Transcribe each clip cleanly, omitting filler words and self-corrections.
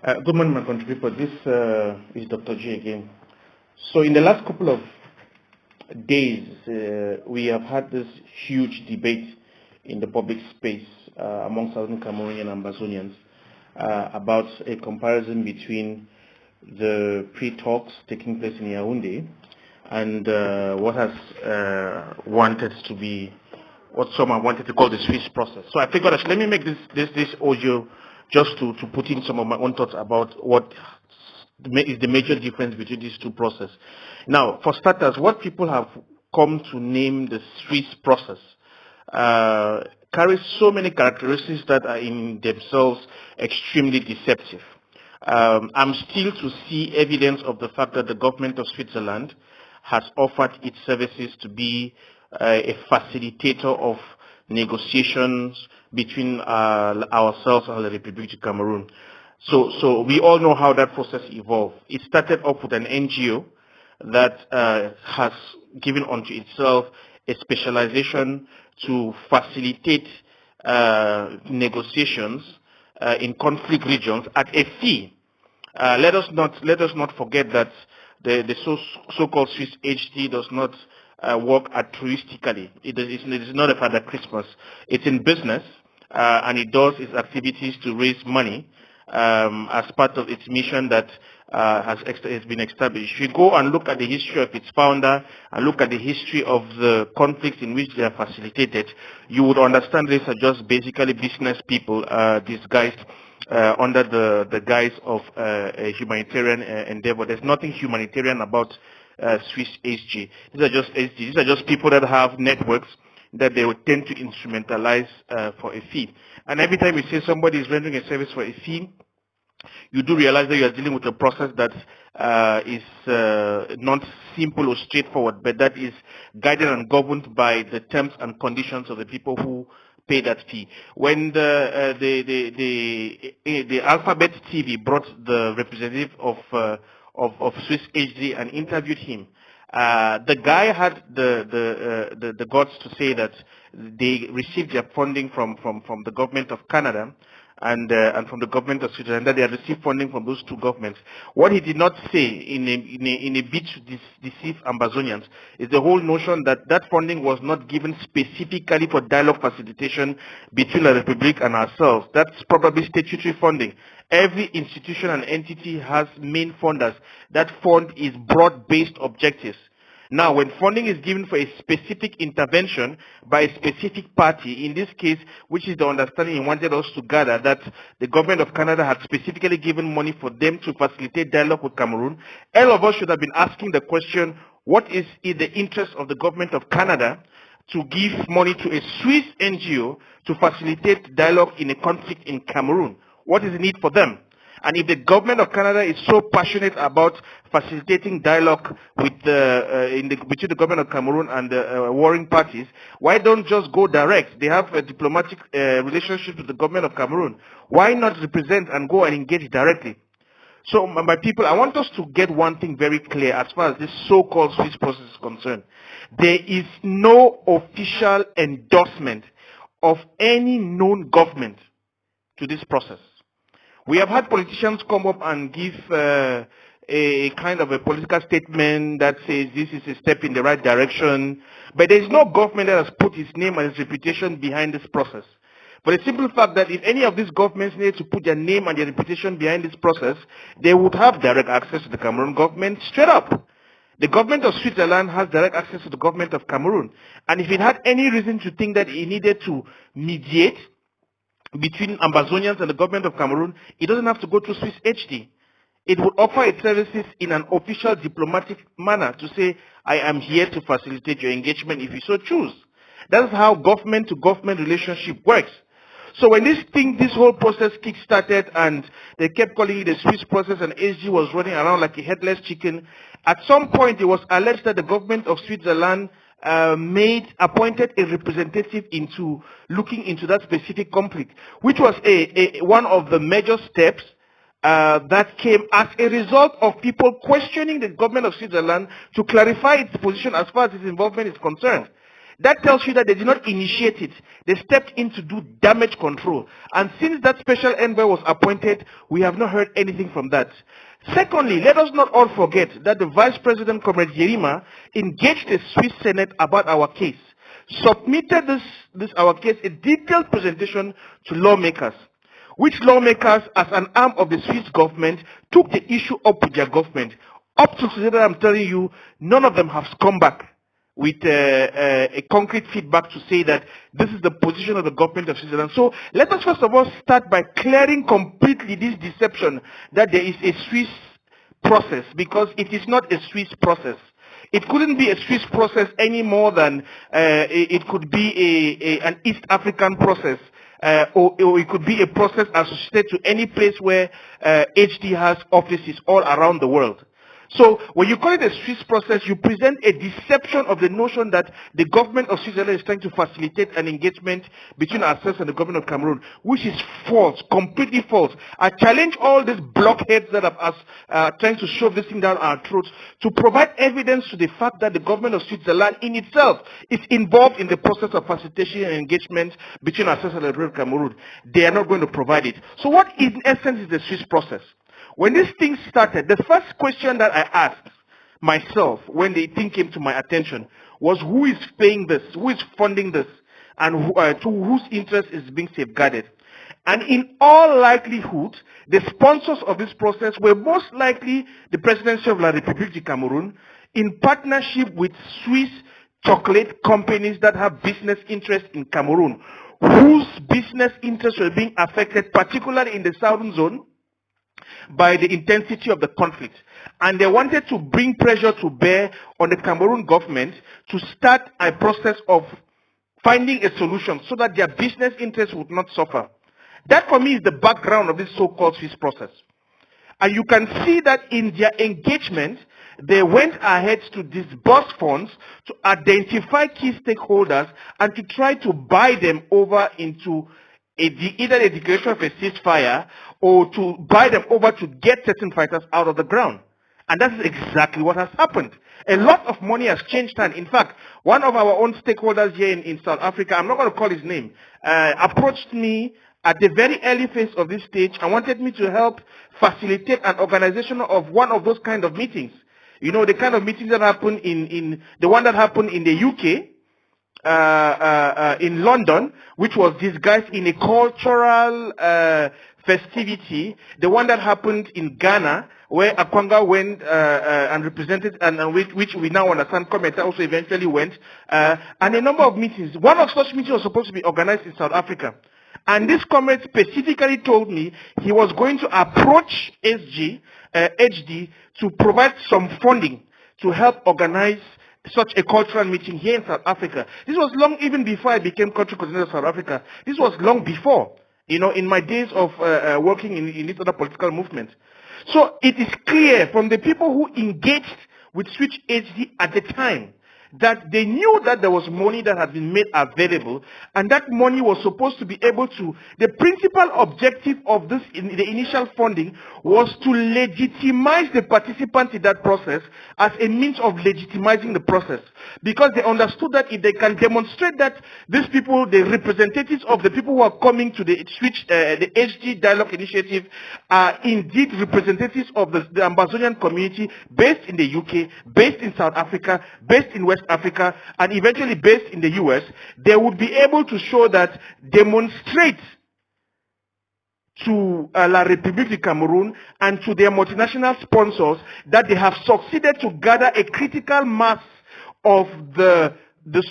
Good morning, my country people. This is Dr. G again. So, in the last couple of days, we have had this huge debate in the public space among Southern Cameroonian and Ambazonians about a comparison between the pre-talks taking place in Yaounde and what has wanted to be, what some have wanted to call the Swiss process. So I figured, let me make this audio just to put in some of my own thoughts about what is the major difference between these two processes. Now, for starters, what people have come to name the Swiss process carries so many characteristics that are in themselves extremely deceptive. I'm still to see evidence of the fact that the government of Switzerland has offered its services to be a facilitator of negotiations between ourselves and the Republic of Cameroon. So we all know how that process evolved. It started off with an NGO that has given unto itself a specialization to facilitate negotiations in conflict regions at a fee. Let us not forget that the so-called Swiss HD does not work altruistically. It is not a Father Christmas. It's in business, and it does its activities to raise money as part of its mission that has been established. If you go and look at the history of its founder and look at the history of the conflicts in which they are facilitated, you would understand these are just basically business people disguised under the guise of a humanitarian endeavor. There's nothing humanitarian about Swiss HG. These are just HG. These are just people that have networks that they would tend to instrumentalize for a fee. And every time you say somebody is rendering a service for a fee, you do realize that you are dealing with a process that is not simple or straightforward, but that is guided and governed by the terms and conditions of the people who pay that fee. When the Alphabet TV brought the representative of Swiss HD and interviewed him, the guy had the guts to say that they received their funding from the government of Canada and from the government of Switzerland, that they had received funding from those two governments. What he did not say in a bid to deceive Ambazonians is the whole notion that that funding was not given specifically for dialogue facilitation between the Republic and ourselves. That's probably statutory funding. Every institution and entity has main funders. That fund is broad-based objectives. Now, when funding is given for a specific intervention by a specific party, in this case, which is the understanding he wanted us to gather, that the government of Canada had specifically given money for them to facilitate dialogue with Cameroon, all of us should have been asking the question, what is in the interest of the government of Canada to give money to a Swiss NGO to facilitate dialogue in a conflict in Cameroon? What is the need for them? And if the government of Canada is so passionate about facilitating dialogue with between the government of Cameroon and the warring parties, why don't just go direct? They have a diplomatic relationship with the government of Cameroon. Why not represent and go and engage directly? So, my people, I want us to get one thing very clear as far as this so-called Swiss process is concerned. There is no official endorsement of any known government to this process. We have had politicians come up and give a kind of a political statement that says this is a step in the right direction, but there is no government that has put its name and its reputation behind this process. For the simple fact that if any of these governments needed to put their name and their reputation behind this process, they would have direct access to the Cameroon government straight up. The government of Switzerland has direct access to the government of Cameroon. And if it had any reason to think that it needed to mediate between Ambazonians and the government of Cameroon, it doesn't have to go through Swiss HD. It would offer its services in an official diplomatic manner to say, I am here to facilitate your engagement if you so choose. That's how government to government relationship works. So when this whole process kick-started and they kept calling it the Swiss process and SG was running around like a headless chicken, at some point it was alleged that the government of Switzerland appointed a representative into looking into that specific conflict, which was one of the major steps that came as a result of people questioning the government of Switzerland to clarify its position as far as its involvement is concerned. That tells you that they did not initiate it. They stepped in to do damage control. And since that special envoy was appointed, we have not heard anything from that. Secondly, let us not all forget that the Vice President, Comrade Yerima, engaged the Swiss Senate about our case, submitted our case, a detailed presentation to lawmakers, which lawmakers, as an arm of the Swiss government, took the issue up with their government. Up to today, I'm telling you, none of them have come back with a concrete feedback to say that this is the position of the government of Switzerland. So let us first of all start by clearing completely this deception that there is a Swiss process, because it is not a Swiss process. It couldn't be a Swiss process any more than it could be an East African process. Or it could be a process associated to any place where HD has offices all around the world. So when you call it a Swiss process, you present a deception of the notion that the government of Switzerland is trying to facilitate an engagement between ourselves and the government of Cameroon, which is false, completely false. I challenge all these blockheads that are trying to shove this thing down our throats to provide evidence to the fact that the government of Switzerland in itself is involved in the process of facilitation and engagement between ourselves and the government of Cameroon. They are not going to provide it. So what in essence is the Swiss process? When this thing started, the first question that I asked myself when the thing came to my attention was, who is paying this? Who is funding this? And to whose interest is being safeguarded? And in all likelihood, the sponsors of this process were most likely the Presidency of La République du Cameroun in partnership with Swiss chocolate companies that have business interests in Cameroon, whose business interests were being affected, particularly in the southern zone, by the intensity of the conflict. And they wanted to bring pressure to bear on the Cameroon government to start a process of finding a solution so that their business interests would not suffer. That for me is the background of this so-called Swiss process. And you can see that in their engagement, they went ahead to disburse funds to identify key stakeholders and to try to buy them over into either a declaration of a ceasefire or to buy them over to get certain fighters out of the ground. And that is exactly what has happened. A lot of money has changed hands. In fact, one of our own stakeholders here in South Africa, I'm not going to call his name, approached me at the very early phase of this stage and wanted me to help facilitate an organization of one of those kind of meetings. You know, the kind of meetings that happen in the one that happened in the UK, in London, which was disguised in a cultural festivity, the one that happened in Ghana, where Akwanga went and represented, and which we now understand Kometa also eventually went, and a number of meetings. One of such meetings was supposed to be organized in South Africa. And this comrade specifically told me he was going to approach HD to provide some funding to help organize such a cultural meeting here in South Africa. This was long even before I became country coordinator of South Africa. This was long before, you know, in my days of working in this other political movement. So it is clear from the people who engaged with Switch HD at the time that they knew that there was money that had been made available, and that money was supposed to be able to, the principal objective of this, the initial funding, was to legitimize the participants in that process as a means of legitimizing the process. Because they understood that if they can demonstrate that these people, the representatives of the people who are coming to the Switch, the HD Dialogue Initiative, are indeed representatives of the Ambazonian community based in the UK, based in South Africa, based in West Africa, and eventually based in the US, they would be able to show that, demonstrate to La République du Cameroun and to their multinational sponsors that they have succeeded to gather a critical mass of the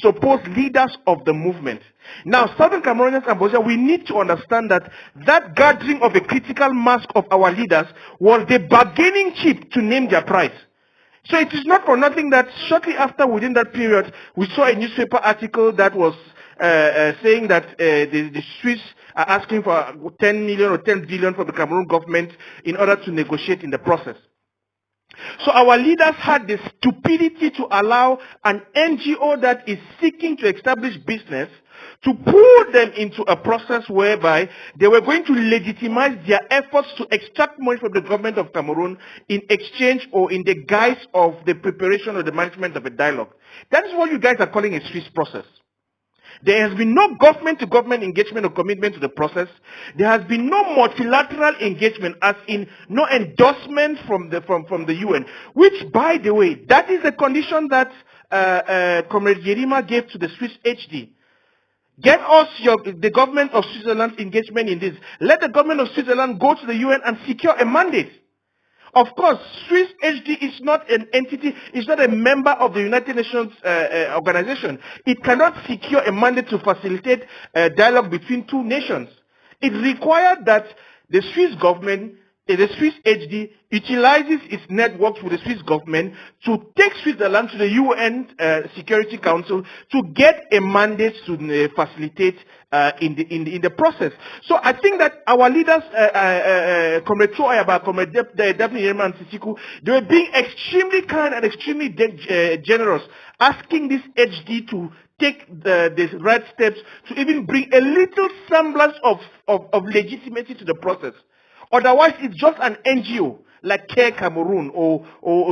supposed leaders of the movement. Now, Southern Cameroonians and Bosnia, we need to understand that that gathering of a critical mass of our leaders was the bargaining chip to name their price. So it is not for nothing that shortly after, within that period, we saw a newspaper article that was saying that the Swiss are asking for 10 million or 10 billion from the Cameroon government in order to negotiate in the process. So our leaders had the stupidity to allow an NGO that is seeking to establish business to pull them into a process whereby they were going to legitimize their efforts to extract money from the government of Cameroon in exchange or in the guise of the preparation or the management of a dialogue. That is what you guys are calling a Swiss process. There has been no government-to-government engagement or commitment to the process. There has been no multilateral engagement, as in no endorsement from the UN, which, by the way, that is the condition that Comrade Yerima gave to the Swiss HD. Get us the government of Switzerland's engagement in this. Let the government of Switzerland go to the UN and secure a mandate. Of course, Swiss HD is not an entity, it's not a member of the United Nations organization. It cannot secure a mandate to facilitate dialogue between two nations. It required that the Swiss government, the Swiss HD, utilizes its networks with the Swiss government to take Switzerland to the UN Security Council to get a mandate to facilitate in the process. So I think that our leaders, Comrade Choayaba, Comrade Daphne Yerima and Sisiku, they were being extremely kind and extremely generous, asking this HD to take the right steps to even bring a little semblance of legitimacy to the process. Otherwise, it's just an NGO like Care Cameroon or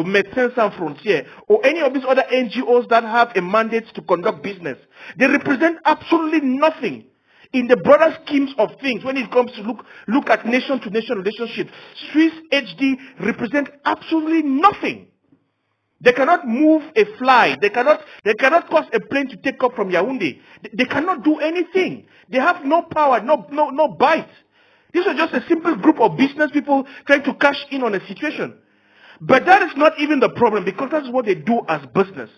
Médecins Sans Frontières or any of these other NGOs that have a mandate to conduct business. They represent absolutely nothing in the broader schemes of things when it comes to look at nation-to-nation relationships. Swiss HD represent absolutely nothing. They cannot move a fly. They cannot cause a plane to take off from Yaounde. They cannot do anything. They have no power, no bite. These are just a simple group of business people trying to cash in on a situation. But that is not even the problem, because that's what they do as business.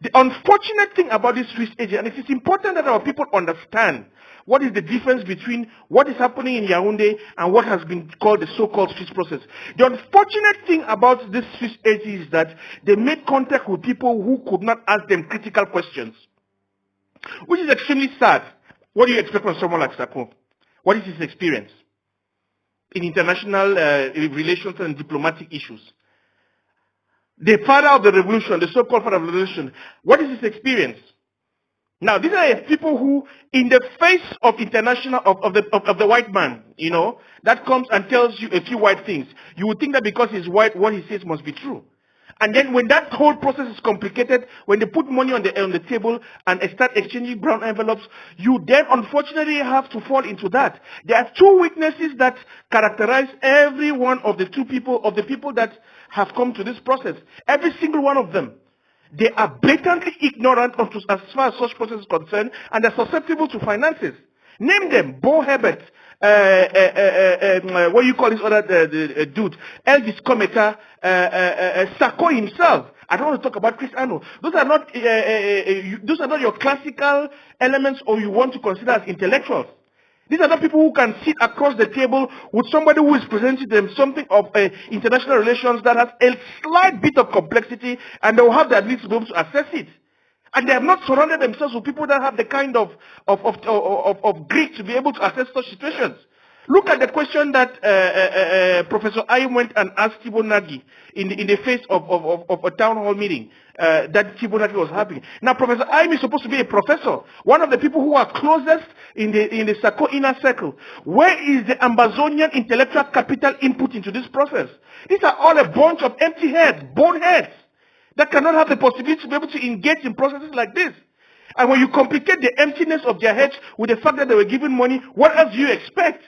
The unfortunate thing about this Swiss agent, and it is important that our people understand what is the difference between what is happening in Yaounde and what has been called the so-called Swiss process. The unfortunate thing about this Swiss agent is that they made contact with people who could not ask them critical questions, which is extremely sad. What do you expect from someone like Sako? What is his experience in international relations and diplomatic issues? The father of the revolution, the so-called father of the revolution, what is his experience? Now, these are people who, in the face of international, of the white man, that comes and tells you a few white things, you would think that because he's white, what he says must be true. And then when that whole process is complicated, when they put money on the table and start exchanging brown envelopes, you then unfortunately have to fall into that. There are two weaknesses that characterize every one of the people that have come to this process. Every single one of them. They are blatantly ignorant as far as such process is concerned, and they're susceptible to finances. Name them: Bo Herbert, what do you call this other dude? Elvis Cometa, Sako himself. I don't want to talk about Chris Ano. Those are not your classical elements, or you want to consider as intellectuals. These are not people who can sit across the table with somebody who is presenting them something of international relations that has a slight bit of complexity, and they will have the ability to be able to assess it. And they have not surrounded themselves with people that have the kind of grit to be able to assess such situations. Look at the question that Professor Ayim went and asked Thibault Nagy in the face of a town hall meeting that Thibault Nagy was having. Now, Professor Ayim is supposed to be a professor, one of the people who are closest in the Sako inner circle. Where is the Amazonian intellectual capital input into this process? These are all a bunch of empty heads, boneheads, that cannot have the possibility to be able to engage in processes like this. And when you complicate the emptiness of their heads with the fact that they were given money, what else do you expect?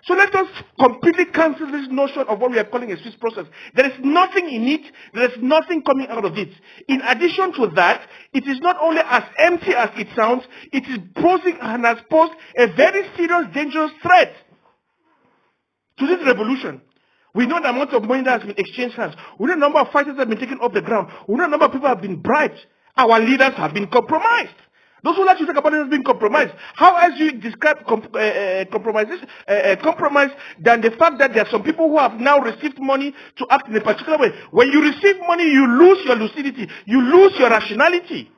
So let us completely cancel this notion of what we are calling a Swiss process. There is nothing in it. There is nothing coming out of it. In addition to that, it is not only as empty as it sounds, it is posing and has posed a very serious, dangerous threat to this revolution. We know the amount of money that has been exchanged hands. We know the number of fighters that have been taken off the ground. We know the number of people have been bribed. Our leaders have been compromised. Those who like to talk about it has been compromised. How else do you describe compromise than the fact that there are some people who have now received money to act in a particular way? When you receive money, you lose your lucidity. You lose your rationality.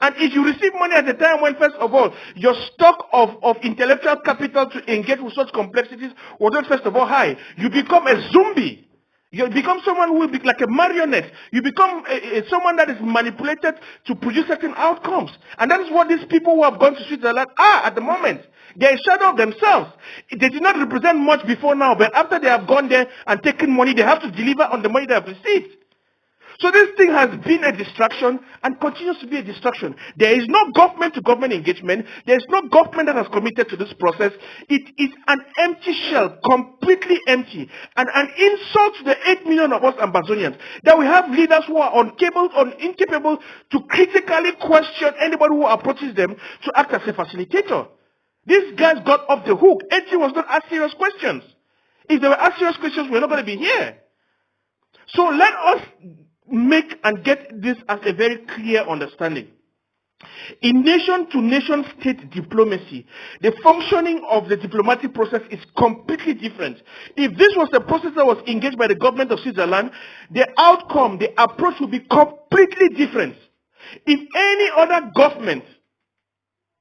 And if you receive money at a time when, first of all, your stock of intellectual capital to engage with such complexities was not, first of all, high, you become a zombie. You become someone who will be like a marionette. You become someone that is manipulated to produce certain outcomes. And that is what these people who have gone to Switzerland are at the moment. They are a shadow of themselves. They did not represent much before now, but after they have gone there and taken money, they have to deliver on the money they have received. So this thing has been a distraction and continues to be a distraction. There is no government-to-government engagement. There is no government that has committed to this process. It is an empty shell, completely empty, and an insult to the 8 million of us Amazonians that we have leaders who are incapable to critically question anybody who approaches them to act as a facilitator. These guys got off the hook. AG was not asked serious questions. If they were asked serious questions, we're not going to be here. So let us make and get this as a very clear understanding. In nation-to-nation state diplomacy, the functioning of the diplomatic process is completely different. If this was a process that was engaged by the government of Switzerland, the outcome, the approach would be completely different. If any other government,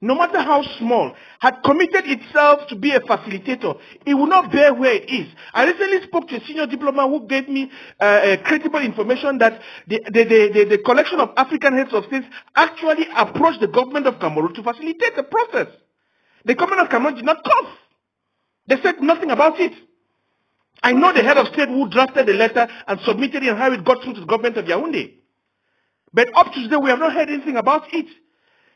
no matter how small, had committed itself to be a facilitator, it would not bear where it is. I recently spoke to a senior diplomat who gave me credible information that the collection of African heads of states actually approached the government of Cameroon to facilitate the process. The government of Cameroon did not come. They said nothing about it. I know the head of state who drafted the letter and submitted it and how it got through to the government of Yaounde. But up to today, we have not heard anything about it.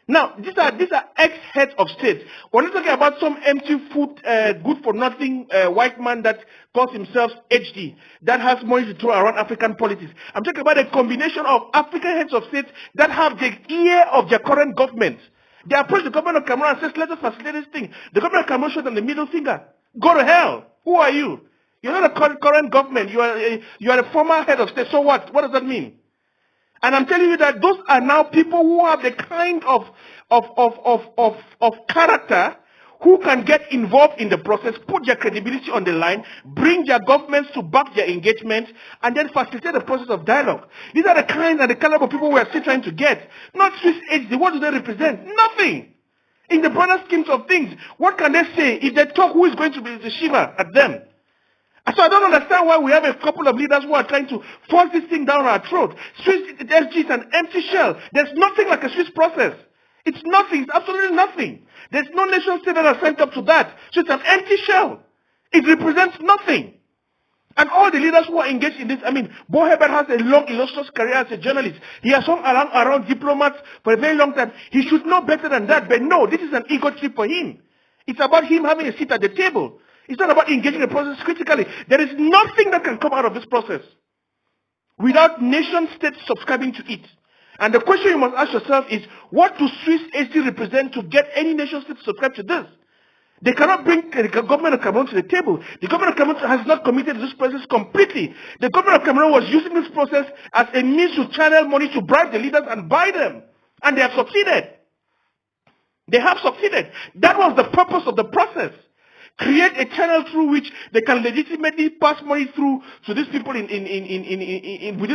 Now, these are ex-heads of state. We're not talking about some empty-foot, good-for-nothing white man that calls himself HD, that has money to throw around African politics. I'm talking about a combination of African heads of state that have the ear of their current government. They approach the government of Cameroon and says, let us facilitate this thing. The government of Cameroon shows them the middle finger. Go to hell. Who are you? You're not a current government. You are a former head of state. So what? What does that mean? And I'm telling you that those are now people who have the kind of character who can get involved in the process, put their credibility on the line, bring their governments to back their engagement, and then facilitate the process of dialogue. These are the kind and the caliber of people we are still trying to get. Not Swiss HD. What do they represent? Nothing. In the broader schemes of things, what can they say? If they talk, who is going to be the shiver at them? So I don't understand why we have a couple of leaders who are trying to force this thing down our throat. Swiss SG is an empty shell. There's nothing like a Swiss process. It's nothing. It's absolutely nothing. There's no nation state that has signed up to that. So it's an empty shell. It represents nothing. And all the leaders who are engaged in this, I mean, Bo Herbert has a long, illustrious career as a journalist. He has hung around diplomats for a very long time. He should know better than that. But no, this is an ego trip for him. It's about him having a seat at the table. It's not about engaging the process critically. There is nothing that can come out of this process without nation states subscribing to it. And the question you must ask yourself is, what do Swiss HD represent to get any nation state to subscribe to this? They cannot bring the government of Cameroon to the table. The government of Cameroon has not committed to this process completely. The government of Cameroon was using this process as a means to channel money to bribe the leaders and buy them. And they have succeeded. They have succeeded. That was the purpose of the process. Create a channel through which they can legitimately pass money through to these people within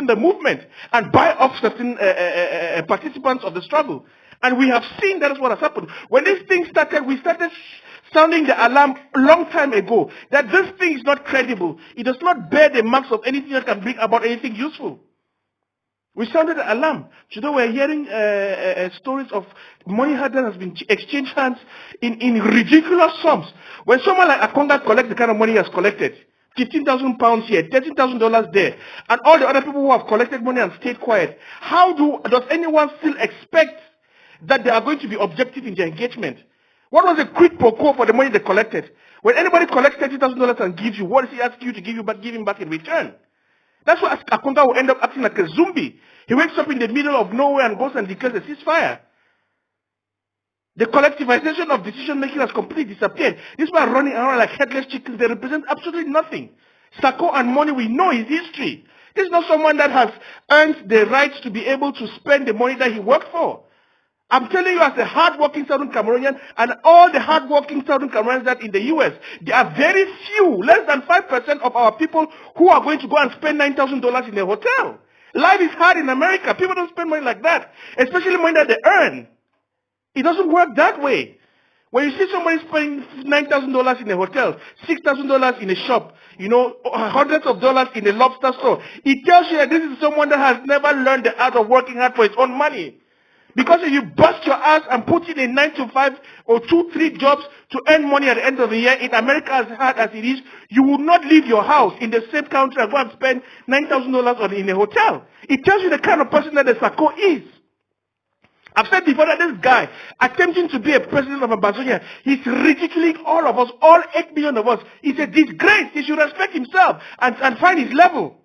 the movement and buy off certain participants of the struggle. And we have seen that is what has happened. When this thing started, we started sounding the alarm a long time ago that this thing is not credible. It does not bear the marks of anything that can bring about anything useful. We sounded the alarm. Today we're hearing stories of money that has been exchanged hands in ridiculous sums. When someone like Akonga collects the kind of money he has collected, £15,000 here, $13,000 there, and all the other people who have collected money and stayed quiet, does anyone still expect that they are going to be objective in their engagement? What was the quid pro quo for the money they collected? When anybody collects $30,000 and gives you, what does he ask you to give him back in return? That's why Akonga will end up acting like a zombie. He wakes up in the middle of nowhere and goes and declares a ceasefire. The collectivization of decision making has completely disappeared. These people are running around like headless chickens. They represent absolutely nothing. Sako and money, we know his history. This is not someone that has earned the right to be able to spend the money that he worked for. I'm telling you, as a hard-working Southern Cameroonian, and all the hard-working Southern Cameroonians that in the U.S., there are very few, less than 5% of our people who are going to go and spend $9,000 in a hotel. Life is hard in America. People don't spend money like that, especially money that they earn. It doesn't work that way. When you see somebody spending $9,000 in a hotel, $6,000 in a shop, hundreds of dollars in a lobster store, it tells you that this is someone that has never learned the art of working hard for his own money. Because if you bust your ass and put in a 9 to 5 or 2, 3 jobs to earn money at the end of the year, in America as hard as it is, you will not leave your house in the same country and go and spend $9,000 in a hotel. It tells you the kind of person that the Sako is. I've said before that this guy, attempting to be a president of Amazonia, he's ridiculing all of us, all 8 million of us. He's a disgrace. He should respect himself and find his level.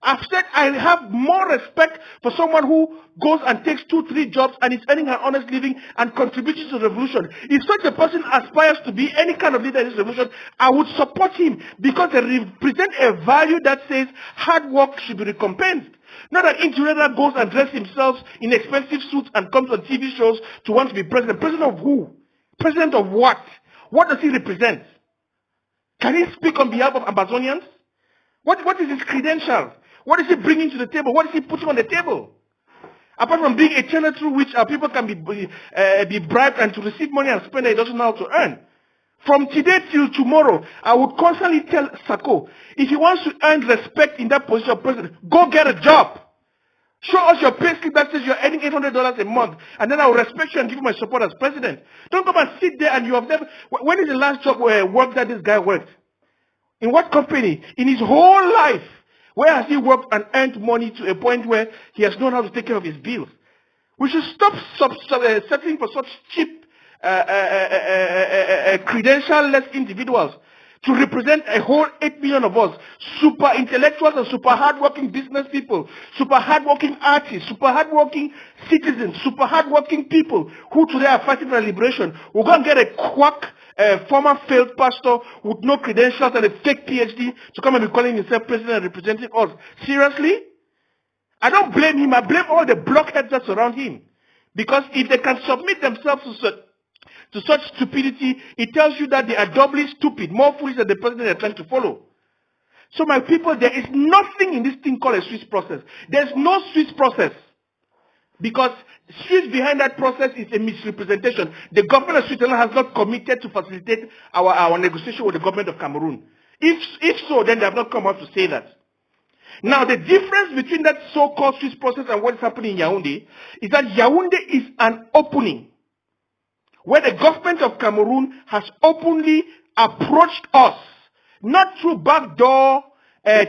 I've said I have more respect for someone who goes and takes 2, 3 jobs and is earning an honest living and contributes to the revolution. If such a person aspires to be any kind of leader in this revolution, I would support him because they represent a value that says hard work should be recompensed. Not an individual goes and dresses himself in expensive suits and comes on TV shows to want to be president. President of who? President of what? What does he represent? Can he speak on behalf of Amazonians? What is his credentials? What is he bringing to the table? What is he putting on the table? Apart from being a channel through which our people can be bribed and to receive money and spend it, he doesn't know how to earn. From today till tomorrow, I would constantly tell Sako, if he wants to earn respect in that position of president, go get a job. Show us your pay slip that says you're earning $800 a month, and then I will respect you and give you my support as president. Don't come and sit there and you have never... When is the last job work that this guy worked? In what company? In his whole life. Where has he worked and earned money to a point where he has known how to take care of his bills? We should stop settling for such cheap, credential-less individuals to represent a whole 8 million of us, super intellectuals and super hardworking business people, super hardworking artists, super hardworking citizens, super hardworking people who today are fighting for liberation. We're going to get a quack, a former failed pastor with no credentials and a fake PhD to come and be calling himself president and representing us. Seriously? I don't blame him. I blame all the blockheads that surround him. Because if they can submit themselves to such stupidity, it tells you that they are doubly stupid, more foolish than the president they're trying to follow. So my people, there is nothing in this thing called a Swiss process. There's no Swiss process. Because Swiss behind that process is a misrepresentation. The government of Switzerland has not committed to facilitate our negotiation with the government of Cameroon. If so, then they have not come out to say that. Now, the difference between that so-called Swiss process and what is happening in Yaounde is that Yaounde is an opening where the government of Cameroon has openly approached us, not through backdoor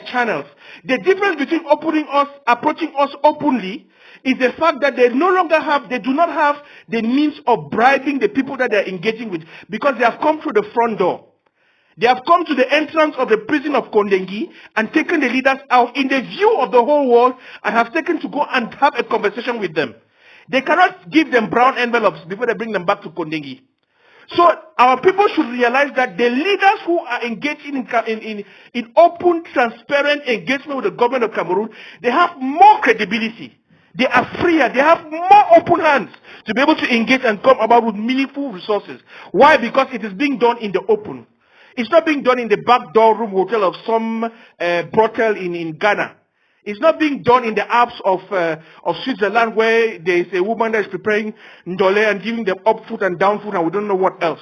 channels. The difference between approaching us openly is the fact that they do not have the means of bribing the people that they are engaging with because they have come through the front door. They have come to the entrance of the prison of Kondengi and taken the leaders out in the view of the whole world and have taken to go and have a conversation with them. They cannot give them brown envelopes before they bring them back to Kondengi. So our people should realize that the leaders who are engaging in open, transparent engagement with the government of Cameroon, they have more credibility. They are freer. They have more open hands to be able to engage and come about with meaningful resources. Why? Because it is being done in the open. It's not being done in the back door room hotel of some brothel in Ghana. It's not being done in the Alps of Switzerland where there is a woman that is preparing ndole and giving them up food and down food and we don't know what else.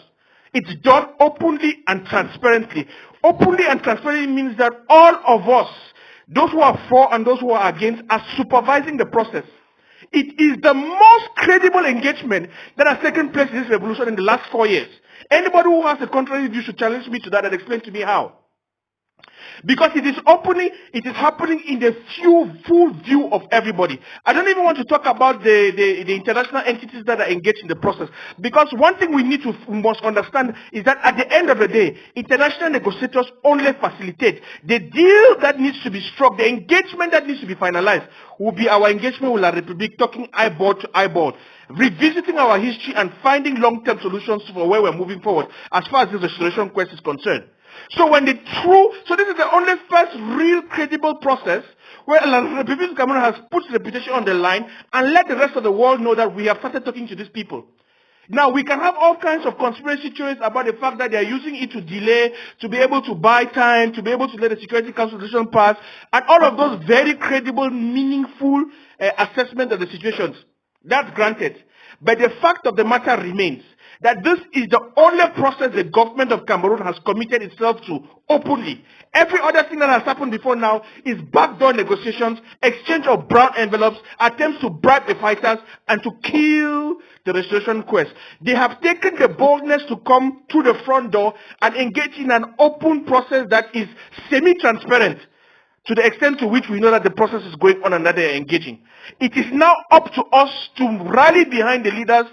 It's done openly and transparently. Openly and transparently means that all of us, those who are for and those who are against, are supervising the process. It is the most credible engagement that has taken place in this revolution in the last 4 years. Anybody who has a contrary view should challenge me to that and explain to me how. Because it is happening in the full view of everybody. I don't even want to talk about the international entities that are engaged in the process. Because one thing we must understand is that at the end of the day, international negotiators only facilitate. The deal that needs to be struck, the engagement that needs to be finalized, will be our engagement with La République, talking eyeball to eyeball, revisiting our history and finding long-term solutions for where we're moving forward as far as this restoration quest is concerned. So this is the only first real credible process where La République Cameroon has put its reputation on the line and let the rest of the world know that we have started talking to these people. Now, we can have all kinds of conspiracy theories about the fact that they are using it to delay, to be able to buy time, to be able to let the Security Council decision pass, and all of those very credible, meaningful assessment of the situations. That's granted. But the fact of the matter remains that this is the only process the government of Cameroon has committed itself to openly. Every other thing that has happened before now is backdoor negotiations, exchange of brown envelopes, attempts to bribe the fighters, and to kill the restoration quest. They have taken the boldness to come through the front door and engage in an open process that is semi-transparent, to the extent to which we know that the process is going on and that they are engaging. It is now up to us to rally behind the leaders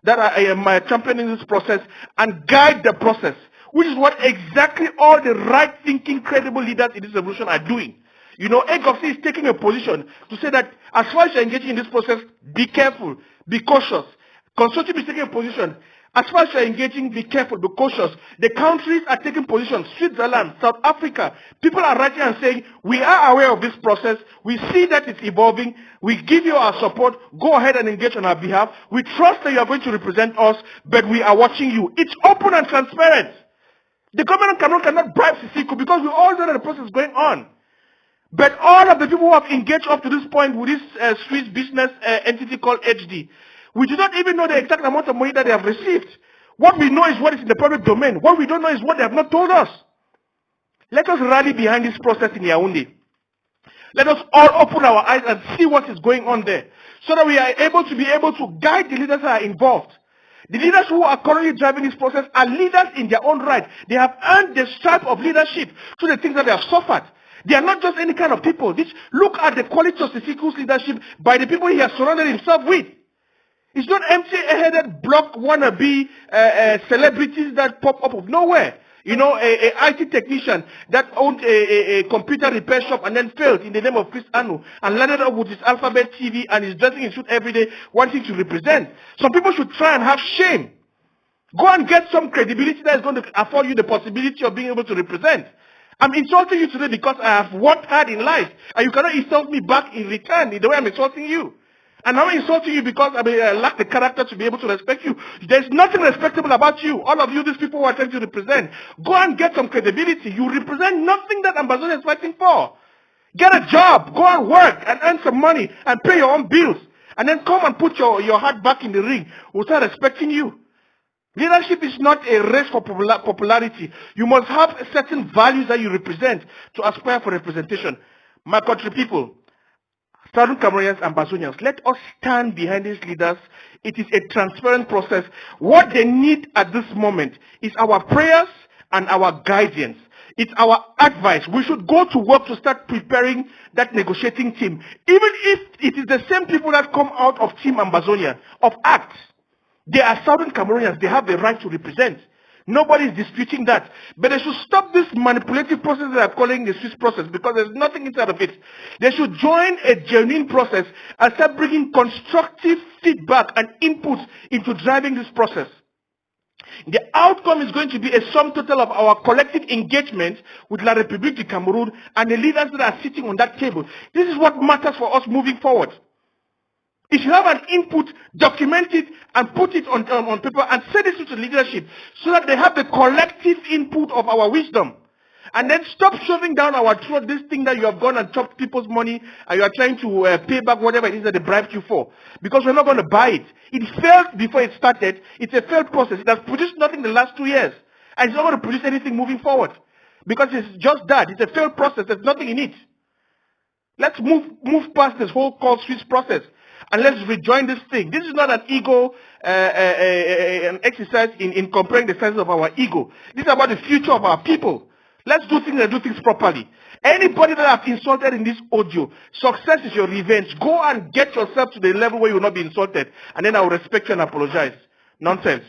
that are championing this process and guide the process, which is what exactly all the right-thinking, credible leaders in this revolution are doing. You know, EGOFC is taking a position to say that as far as you're engaging in this process, be careful, be cautious. Consortium is taking a position. As far as you're engaging, be careful, be cautious. The countries are taking positions. Switzerland, South Africa. People are writing and saying, we are aware of this process. We see that it's evolving. We give you our support. Go ahead and engage on our behalf. We trust that you are going to represent us, but we are watching you. It's open and transparent. The government of Cameroon cannot bribe Sisiko because we all know that the process is going on. But all of the people who have engaged up to this point with this Swiss business entity called HD, we do not even know the exact amount of money that they have received. What we know is what is in the public domain. What we don't know is what they have not told us. Let us rally behind this process in Yaounde. Let us all open our eyes and see what is going on there, so that we are able to guide the leaders that are involved. The leaders who are currently driving this process are leaders in their own right. They have earned the stripe of leadership through the things that they have suffered. They are not just any kind of people. Look at the quality of Sisiko's leadership by the people he has surrounded himself with. It's not empty-headed block wannabe celebrities that pop up of nowhere. You know, a IT technician that owned a computer repair shop and then failed in the name of Chris Anu and landed up with his Alphabet TV and is dressing in suit every day, wanting to represent. Some people should try and have shame. Go and get some credibility that is going to afford you the possibility of being able to represent. I'm insulting you today because I have worked hard in life, and you cannot insult me back in return in the way I'm insulting you. And I'm insulting you because I lack the character to be able to respect you. There's nothing respectable about you. All of you, these people who are trying to represent, go and get some credibility. You represent nothing that Ambazonia is fighting for. Get a job, go and work and earn some money and pay your own bills. And then come and put your heart back in the ring. We'll start respecting you. Leadership is not a race for popularity. You must have certain values that you represent to aspire for representation. My country people, Southern Cameroonians and Ambazonians, let us stand behind these leaders. It is a transparent process. What they need at this moment is our prayers and our guidance. It's our advice. We should go to work to start preparing that negotiating team. Even if it is the same people that come out of Team Ambazonia, of ACT, they are Southern Cameroonians. They have the right to represent. Nobody is disputing that. But they should stop this manipulative process that I'm calling the Swiss process, because there's nothing inside of it. They should join a genuine process and start bringing constructive feedback and inputs into driving this process. The outcome is going to be a sum total of our collective engagement with La République du Cameroun and the leaders that are sitting on that table. This is what matters for us moving forward. If you have an input, document it and put it on paper and send it to the leadership so that they have the collective input of our wisdom. And then stop shoving down our throat this thing that you have gone and chopped people's money and you are trying to pay back whatever it is that they bribed you for. Because we're not going to buy it. It failed before it started. It's a failed process. It has produced nothing in the last 2 years. And it's not going to produce anything moving forward. Because it's just that. It's a failed process. There's nothing in it. Let's move past this whole called Swiss process. And let's rejoin this thing. This is not an ego, an exercise in comparing the size of our ego. This is about the future of our people. Let's do things and do things properly. Anybody that I've insulted in this audio, success is your revenge. Go and get yourself to the level where you will not be insulted. And then I will respect you and apologize. Nonsense.